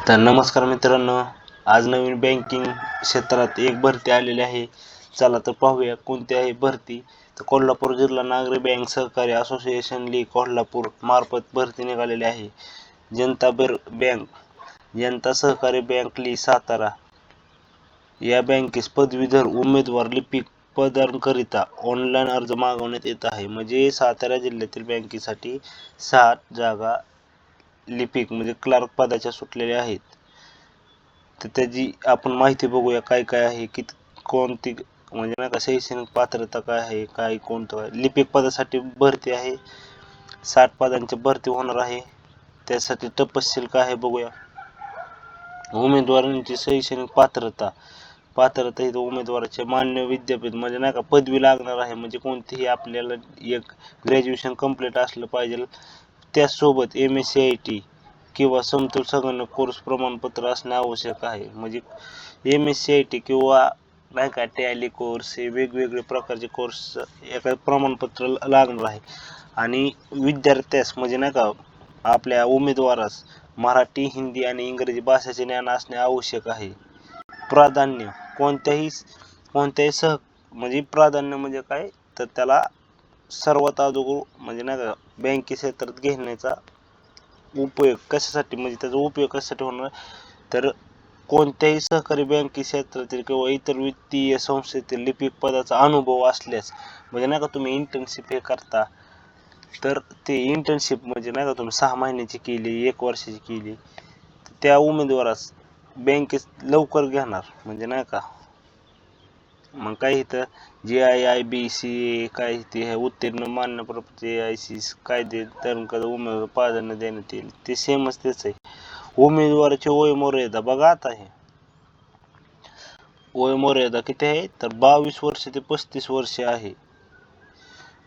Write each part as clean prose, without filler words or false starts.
तर नमस्कार मित्रांनो, आज नवीन बँकिंग क्षेत्रात एक भरती आलेली आहे. चला तर पाहूया कोणती आहे भरती. तर कोल्हापूर जिल्हा नागरी बँक सहकारी असोसिएशन ली कोल्हापूर मार्फत भरती निघालेली आहे. बँक, जनता सहकारी बँक ली सातारा या बँकेस पदवीधर उमेदवार लिपिक पदांकरिता ऑनलाईन अर्ज मागवण्यात येत आहे. म्हणजे सातारा जिल्ह्यातील बँकेसाठी 7 जागा लिपिक म्हणजे क्लार्क पदाच्या सुटलेल्या आहेत. तर त्याची आपण माहिती बघूया काय काय आहे, की कोणती म्हणजे नाही का शैक्षणिक पात्रता काय आहे, काय कोणतं लिपिक पदासाठी भरती आहे. 60 पदांची भरती होणार आहे. त्यासाठी तपशील काय आहे बघूया. उमेदवारांची शैक्षणिक पात्रता ही उमेदवाराचे मान्य विद्यापीठ म्हणजे नाही का पदवी लागणार आहे. म्हणजे कोणतीही आपल्याला एक ग्रॅज्युएशन कंप्लीट असलं पाहिजे. त्याचसोबत MSCIT किंवा समतोल संगणक कोर्स प्रमाणपत्र असणे आवश्यक आहे. म्हणजे MSCIT किंवा नाही का टॅली कोर्स हे वेगवेगळे प्रकारचे कोर्स एका प्रमाणपत्र लागणार आहे. आणि विद्यार्थ्यास म्हणजे नाही का आपल्या उमेदवारास मराठी, हिंदी आणि इंग्रजी भाषेचे ज्ञान असणे आवश्यक आहे. प्राधान्य कोणत्याही म्हणजे प्राधान्य म्हणजे काय, तर त्याला सर्वात अगोदर म्हणजे नाही का बँके क्षेत्रात घेण्याचा उपयोग कशासाठी म्हणजे त्याचा उपयोग कशासाठी होणार, तर कोणत्याही सहकारी बँके क्षेत्रातील किंवा इतर वित्तीय संस्थेतील लिपिक पदाचा अनुभव असल्यास म्हणजे नाही का तुम्ही इंटर्नशिप हे करता, तर ते इंटर्नशिप म्हणजे नाही का तुम्ही 6 महिन्याची केली, 1 वर्षाची केली, त्या उमेदवारास बँकेत लवकर घेणार. म्हणजे नाही का मग काय इथं JIIBC काय ते आहे उत्तीर्ण मान्यप्राप्त JIC कायदे धर्मकायदा उमेदवार प्राधान्य देण्यात येईल. ते सेमच तेच आहे. उमेदवाराची वय मर्यादा बघा आता हे वय मर्यादा किती आहे, तर 22 वर्ष ते 35 वर्ष आहे.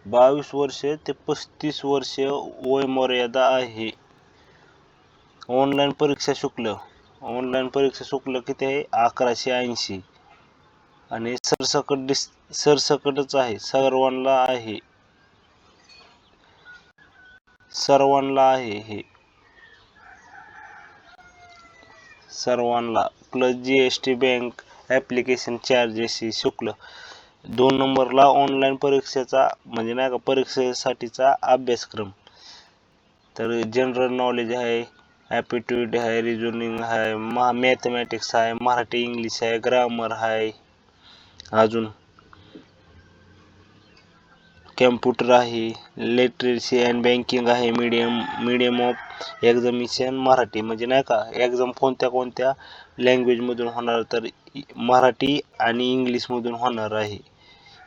22 वर्ष ते 35 वर्ष वय मर्यादा आहे. ऑनलाईन परीक्षा शुल्क किती आहे, 1180. आणि सरसकटच आहे, सर्वांना plus GST bank application charges शुल्क. 2 नंबरला ऑनलाईन परीक्षेचा म्हणजे नाही का परीक्षेसाठीचा अभ्यासक्रम. तर जनरल नॉलेज आहे, ॲप्टिट्यूड आहे, रिझनिंग आहे, मॅथमॅटिक्स आहे, मराठी इंग्लिश आहे, ग्रामर आहे, अजून कॅम्प्युटर आहे, लिटरसी अँड बँकिंग आहे, मीडियम ऑफ एक्झामिनेशन मराठी. म्हणजे नाही का एक्झाम कोणत्या लँग्वेजमधून होणार, तर मराठी आणि इंग्लिशमधून होणार आहे.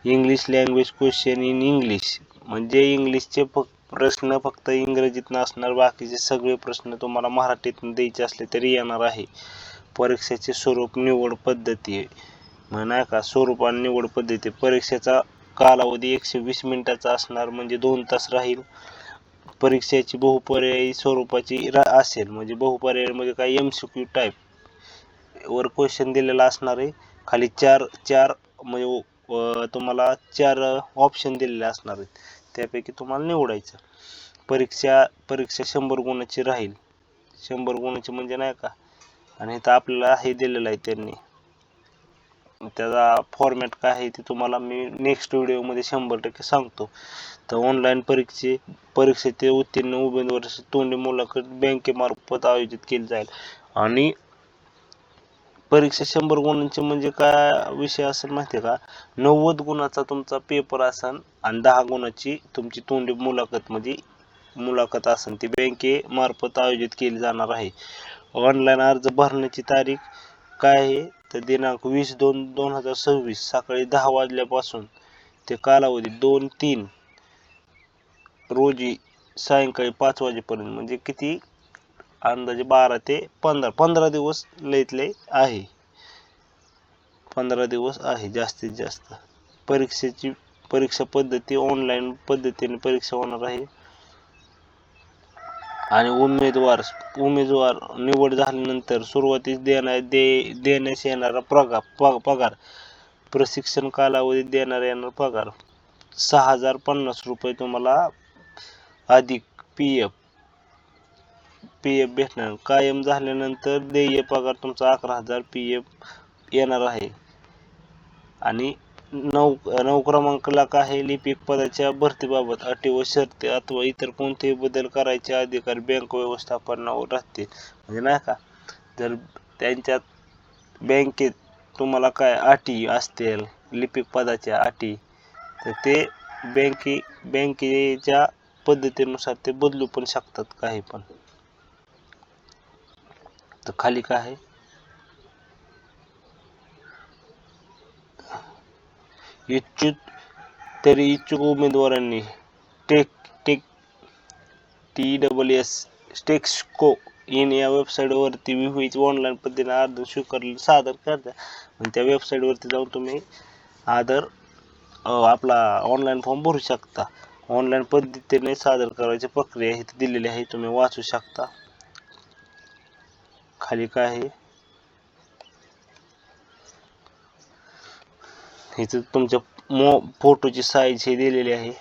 English language question in English म्हणजे इंग्लिशचे प्रश्न फक्त इंग्रजीत नसणार, बाकीचे सगळे प्रश्न तुम्हाला मराठीतून द्यायचे असले तरी येणार आहे. परीक्षेचे स्वरूप निवड पद्धती नाही का स्वरूप आणि निवड पद्धती. परीक्षेचा कालावधी 120 मिनिटाचा असणार म्हणजे 2 तास राहील. परीक्षेची बहुपर्यायी स्वरूपाची असेल म्हणजे बहुपर्यायी म्हणजे काय MCQ टाईप वर क्वेश्चन दिलेला असणार आहे. खाली चार म्हणजे तुम्हाला 4 ऑप्शन दिलेले असणार आहेत, त्यापैकी तुम्हाला निवडायचं. परीक्षा 100 गुणाची राहील. 100 गुणाची म्हणजे नाही का. आणि इथं आपल्याला हे दिलेलं आहे त्यांनी, त्याचा फॉर्मॅट काय आहे ते तुम्हाला मी नेक्स्ट व्हिडिओमध्ये 100% सांगतो. तर ऑनलाईन परीक्षेचे उत्तीर्ण उमेदवाराची तोंडी मुलाखत बँकेमार्फत आयोजित केली जाईल. आणि परीक्षा 100 गुणांची म्हणजे काय विषय असेल माहिती आहे का, 90 गुणाचा तुमचा पेपर असेल आणि 10 गुणाची तुमची तोंडी मुलाखत असेल. ती बँकेमार्फत आयोजित केली जाणार आहे. ऑनलाईन अर्ज भरण्याची तारीख काय आहे, तर दिनांक 20/2/2026 सकाळी 10 वाजल्यापासून ते कालावधी 2/3 रोजी सायंकाळी 5 वाजेपर्यंत. म्हणजे किती अंदाजे 12 ते 15 दिवस लईत लई आहे. 15 दिवस आहे जास्तीत जास्त. परीक्षा पद्धती ऑनलाईन पद्धतीने परीक्षा होणार आहे. आणि उमेदवार निवड झाल्यानंतर सुरुवातीस देण्यास येणारा पगार प्रशिक्षण कालावधीत येणारा पगार 6,050 रुपये तुम्हाला अधिक PF PF भेटणार. कायम झाल्यानंतर देय पगार तुमचा 11,000 PF येणार आहे. आणि 9 क्रमांकाला काय आहे, लिपिक पदाच्या भरतीबाबत अटी व शर्ती अथवा इतर कोणतेही बदल करायचे अधिकार बँक व्यवस्थापनावर राहतील. म्हणजे नाही का, जर त्यांच्यात बँकेत तुम्हाला काय अटी असतील लिपिक पदाच्या अटी, तर ते बँकेच्या पद्धतीनुसार ते बदलू पण शकतात काही पण. तर खाली काय आहे, इच्छुक उमेदवारांनी टेक्स्को इन या वेबसाईटवरती विविध ऑनलाईन पद्धतीने अर्ज स्वीकारले सादर करता. आणि त्या वेबसाईटवरती जाऊन तुम्ही आपला ऑनलाईन फॉर्म भरू शकता. ऑनलाईन पद्धतीने सादर करायची प्रक्रिया इथे दिलेली आहे, तुम्ही वाचू शकता. खाली काय आहे, इथं तुमच्या फोटोची साईज हे दिलेली आहे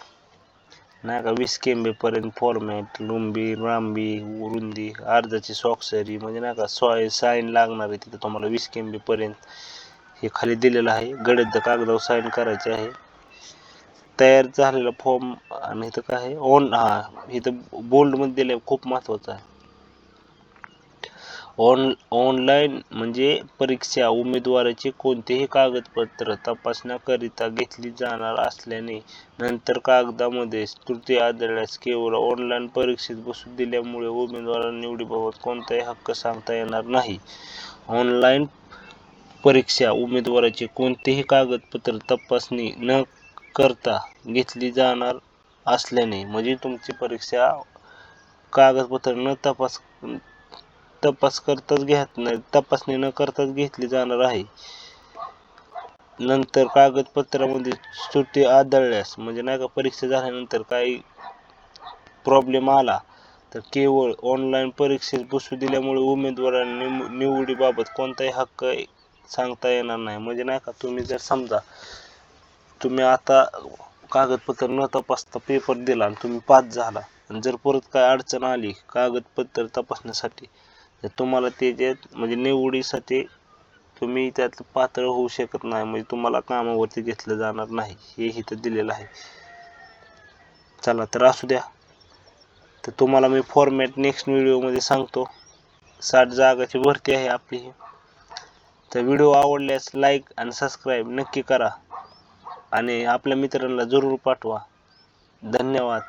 नाही का, 20 KB पर्यंत फॉर्मॅट, लुंबी लांबी रुंदी, अर्जाची स्वाक्षरी म्हणजे नाही का साईन लागणार आहे तिथं तुम्हाला 20 KB पर्यंत हे खाली दिलेलं आहे. गडद कागदावर साईन करायचे आहे. तयार झालेला फॉर्म. आणि इथं काय आहे, इथं बोल्ड मध्ये दिलं, खूप महत्वाचं आहे. ऑनलाईन म्हणजे परीक्षा उमेदवाराची कोणतेही कागदपत्र तपासण्याकरिता घेतली जाणार असल्याने नंतर कागदामध्ये त्रुटी आढळल्यास केवळ ऑनलाईन परीक्षेत बसू दिल्यामुळे उमेदवारांना निवडीबाबत कोणताही हक्क सांगता येणार नाही. ऑनलाईन परीक्षा उमेदवाराची कोणतेही कागदपत्र तपासणी न करता घेतली जाणार असल्याने, म्हणजे तुमची परीक्षा कागदपत्र न तपासणी न करताच घेतली जाणार आहे. नंतर कागदपत्रामध्ये त्रुटी आढळल्यास म्हणजे नाही का, परीक्षा झाल्यानंतर काही प्रॉब्लेम आला तर केवळ ऑनलाईन परीक्षेत बसू दिल्यामुळे उमेदवारांनी निवडीबाबत कोणताही हक्क सांगता येणार नाही. म्हणजे नाही का, तुम्ही जर समजा तुम्ही आता कागदपत्र न तपासता पेपर दिला आणि तुम्ही पास झाला, आणि जर परत काय अडचण आली कागदपत्र तपासण्यासाठी, तर तुम्हाला त्याच्यात म्हणजे निवडीसाठी तुम्ही त्यात पात्र होऊ शकत नाही. म्हणजे तुम्हाला कामावरती घेतलं जाणार नाही, हे इथं दिलेलं आहे. चला तर असू द्या. तर तुम्हाला मी फॉर्मॅट नेक्स्ट व्हिडिओमध्ये सांगतो. 60 जागाची भरती आहे आपली. तर व्हिडिओ आवडल्यास लाईक आणि सबस्क्राईब नक्की करा आणि आपल्या मित्रांना जरूर पाठवा. धन्यवाद.